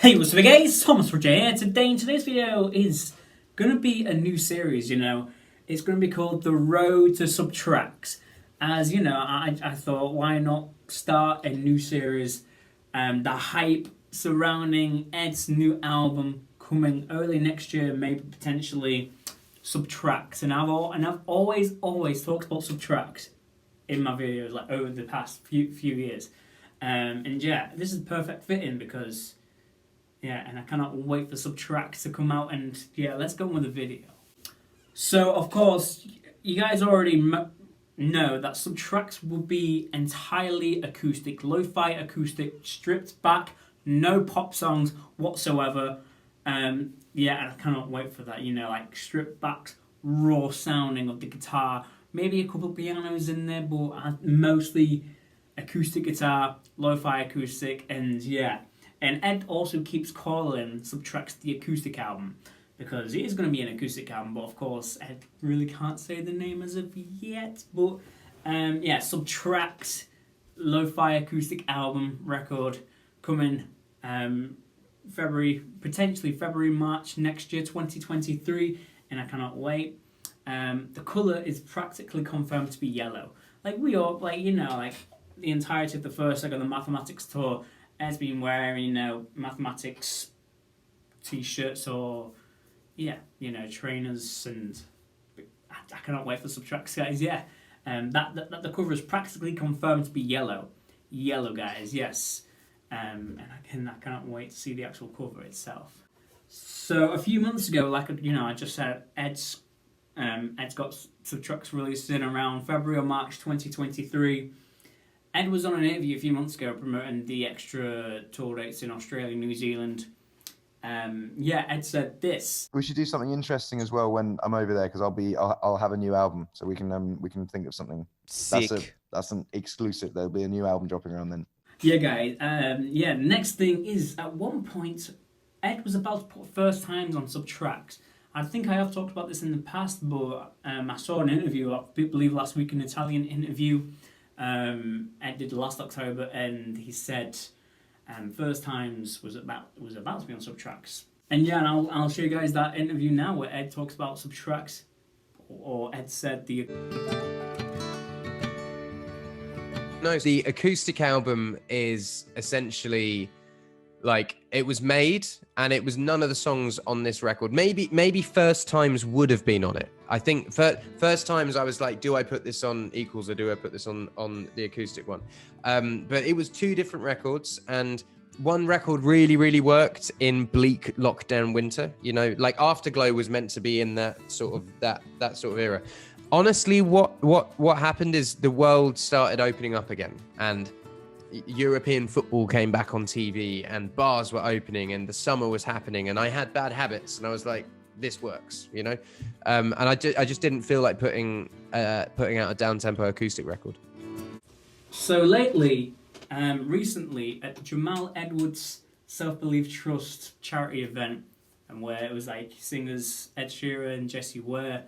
Hey, what's up guys, Thomas for J here. Today in today's video is going to be a new series, It's going to be called The Road to Subtracks. As you know, I thought, why not start a new series? The hype surrounding Ed's new album coming early next year, maybe potentially Subtracks. And I've always talked about Subtracks in my videos, like over the past few years. And yeah, this is perfect fitting because... yeah, and I cannot wait for Subtracks to come out, and yeah, let's go on with the video. So, of course, you guys already know that Subtracks will be entirely acoustic, lo-fi acoustic, stripped back, no pop songs whatsoever. Yeah, and I cannot wait for that, like stripped back, raw sounding of the guitar, maybe a couple of pianos in there, but mostly acoustic guitar, lo-fi acoustic, and yeah. And Ed also keeps calling Subtracks the acoustic album because it is going to be an acoustic album, but of course Ed really can't say the name as of yet. But yeah, Subtracks lo-fi acoustic album record coming potentially February, March next year, 2023, and I cannot wait. The colour is practically confirmed to be yellow. Like we all, like the entirety of the first leg of the Mathematics tour. Ed's been wearing, mathematics t-shirts or, yeah, trainers, and I cannot wait for Subtracks, guys, yeah. That the cover is practically confirmed to be yellow. Yellow, guys, yes. And I cannot wait to see the actual cover itself. So, a few months ago, like, I just said, Ed's got Subtracks released in around February or March 2023. Ed was on an interview a few months ago promoting the extra tour dates in Australia, New Zealand. Yeah, Ed said this. We should do something interesting as well when I'm over there because I'll have a new album, so we can think of something. Sick. That's an exclusive. There'll be a new album dropping around then. Yeah, guys. Yeah, next thing is at one point Ed was about to put first times on Subtracks. I think I have talked about this in the past, but I saw an interview, I believe last week, an Italian interview. Ed did last October, and he said first times was about to be on Subtracks. And yeah, and I'll show you guys that interview now where Ed talks about Subtracks, or Ed said the... No, the acoustic album is essentially like it was made and it was none of the songs on this record. Maybe First Times would have been on it. I think First Times I was like, do I put this on Equals or do I put this on the acoustic one? But it was two different records, and one record really worked in bleak lockdown winter. Like Afterglow was meant to be in that sort of era. Honestly, what happened is the world started opening up again, and European football came back on TV, and bars were opening, and the summer was happening, and I had bad habits, and I was like, this works, and I just didn't feel like putting out a down-tempo acoustic record. So lately, recently at Jamal Edwards' Self-Belief Trust charity event, and where it was like singers Ed Sheeran, Jessie Ware,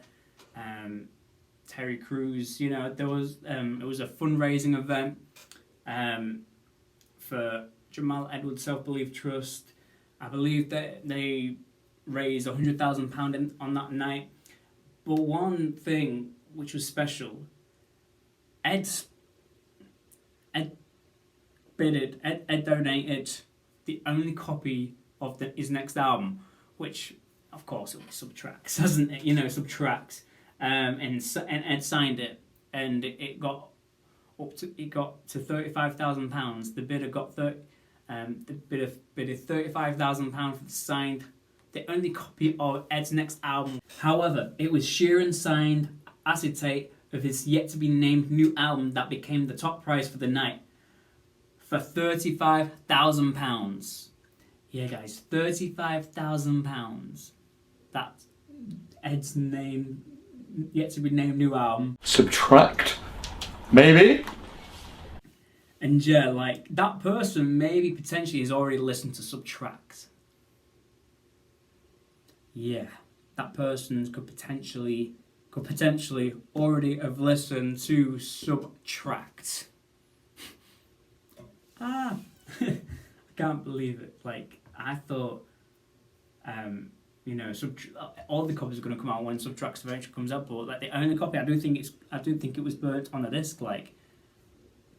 Terry Crews, there was it was a fundraising event for Jamal Edwards Self-Belief Trust. I believe that they raised £100,000 on that night. But one thing which was special, Ed donated the only copy of his next album, which of course it was Subtracks, hasn't it? Subtracks. And Ed signed it, and it got to £35,000. The bidder got bidded £35,000 for the signed, the only copy of Ed's next album. However, it was Sheeran's signed acetate of his yet to be named new album that became the top prize for the night, for £35,000. Yeah, guys, £35,000. That's Ed's name. Yet to be named new album. Subtract, maybe? And yeah, like, that person maybe potentially has already listened to Subtract. Yeah, that person could potentially already have listened to Subtract. I can't believe it. Like, I thought, you know, all the copies are going to come out when Subtracks eventually comes out, but like the only copy, I do think it was burnt on a disc, like.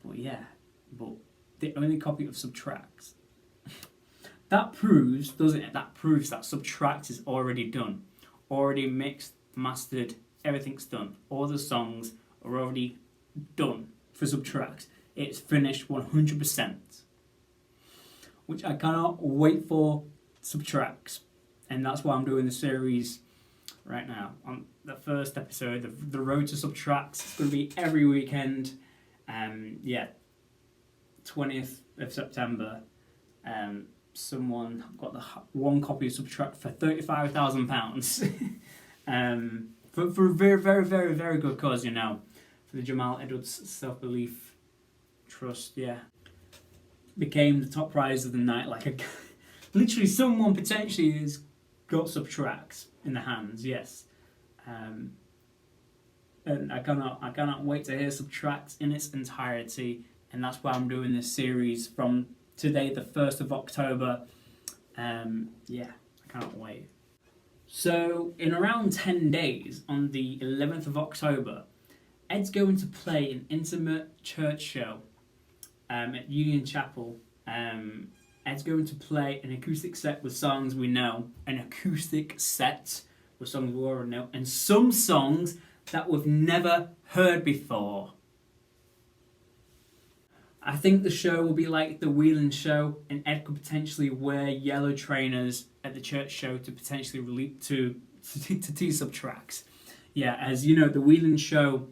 But yeah, but the only copy of Subtracks. That proves, doesn't it? That proves that Subtracks is already done, already mixed, mastered, everything's done. All the songs are already done for Subtracks. It's finished 100%, which I cannot wait for Subtracks, and that's why I'm doing the series right now. On the first episode of the Road to Subtracks, it's going to be every weekend. 20th of September. Someone got the one copy of Subtract for £35,000. For a very, very, very, very good cause, you know, for the Jamal Edwards Self-Belief Trust. Yeah, became the top prize of the night. Like literally, someone potentially has got Subtracks in the hands. Yes. And I cannot wait to hear Subtracks in its entirety, and that's why I'm doing this series from today, the 1st of October. Yeah, I cannot wait. So, in around 10 days, on the 11th of October, Ed's going to play an intimate church show at Union Chapel. Ed's going to play an acoustic set with songs we know, an acoustic set with songs we already know, and some songs that we've never heard before. I think the show will be like the Whelan show, and Ed could potentially wear yellow trainers at the church show to potentially relate to tease up tracks. Yeah, as you know, the Whelan show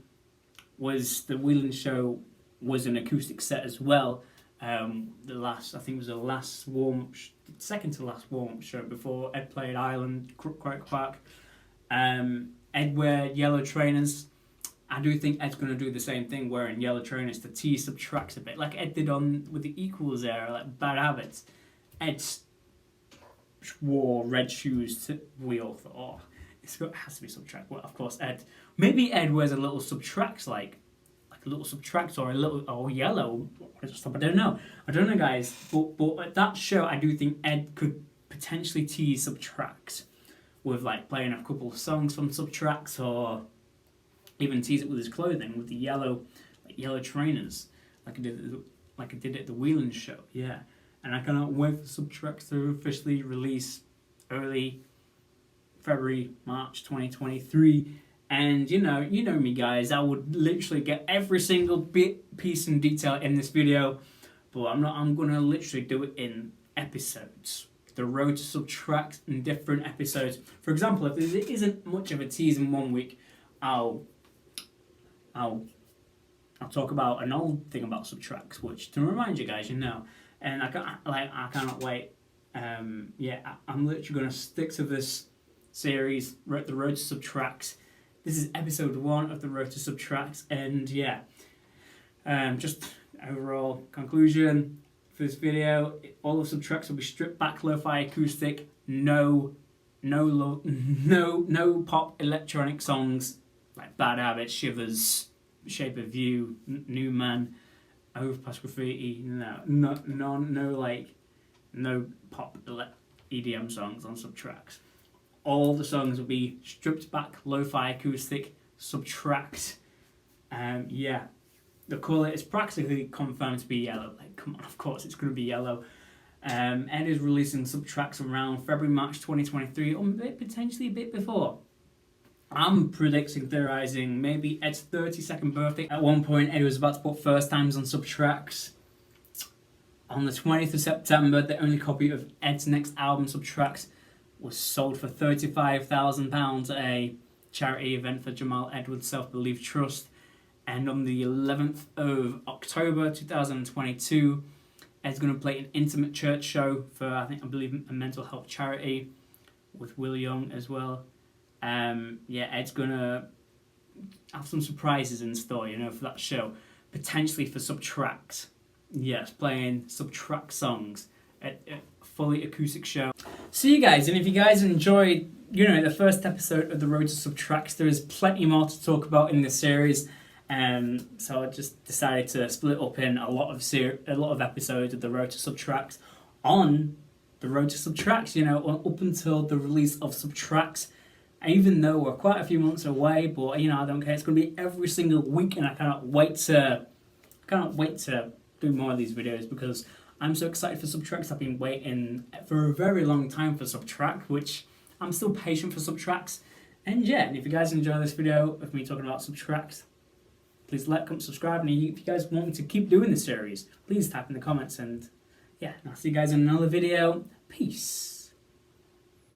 was an acoustic set as well. I think it was the last second to last warm-up show before Ed played Ireland, Croke Park. Ed wear yellow trainers. I do think Ed's going to do the same thing, wearing yellow trainers to tease up tracks a bit, like Ed did with the Equals era, like Bad Habits. Ed wore red shoes. We all thought, oh, it has to be Subtract. Well, of course, maybe Ed wears a little Subtracks, like a little Subtract or a little yellow. I don't know, guys. But at that show, I do think Ed could potentially tease Subtracks with like playing a couple of songs from Subtracks, or even tease it with his clothing, with the yellow trainers, like I did at the Whelan show. Yeah, and I cannot wait for Subtracks to officially release early February, March 2023. And you know me, guys. I would literally get every single piece and detail in this video, but I'm gonna literally do it in episodes. The Road to Subtracks in different episodes. For example, if there isn't much of a tease in 1 week, I'll talk about an old thing about Subtracks, which to remind you guys, you know, and I cannot wait. I'm literally gonna stick to this series, The Road to Subtracks. This is episode 1 of The Road to Subtracks, and yeah, just overall conclusion for this video: all of Subtracks will be stripped back, lo-fi acoustic, no pop electronic songs like Bad Habits, Shivers, Shape of You, New Man, Overpass Graffiti. No pop EDM songs on Subtracks. All the songs will be stripped back, lo-fi acoustic, Subtracks. The colour is practically confirmed to be yellow. Like, come on, of course it's going to be yellow. Ed is releasing Subtracks around February, March 2023, or potentially a bit before. I'm theorising maybe Ed's 32nd birthday. At one point, Ed was about to put First Times on Subtracks. On the 20th of September, the only copy of Ed's next album, Subtracks, was sold for £35,000 at a charity event for Jamal Edwards Self-Belief Trust. And on the 11th of October 2022, Ed's going to play an intimate church show for, I believe, a mental health charity with Will Young as well. Ed's going to have some surprises in store, for that show. Potentially for Subtracks. Yes, playing Subtract songs at a fully acoustic show. See you guys, and if you guys enjoyed, the first episode of The Road to Subtracks, there is plenty more to talk about in this series. So I just decided to split up in a lot of episodes of The Road to Subtracks on the road to Subtracks, you know, up until the release of Subtracks. Even though we're quite a few months away, but you know, I don't care. It's going to be every single week, and I cannot wait to do more of these videos because I'm so excited for Subtracks. I've been waiting for a very long time for Subtrack, which I'm still patient for Subtracks. And yeah, if you guys enjoy this video of me talking about Subtracks, please like, comment, subscribe, and if you guys want me to keep doing this series, please type in the comments. And yeah, I'll see you guys in another video. Peace.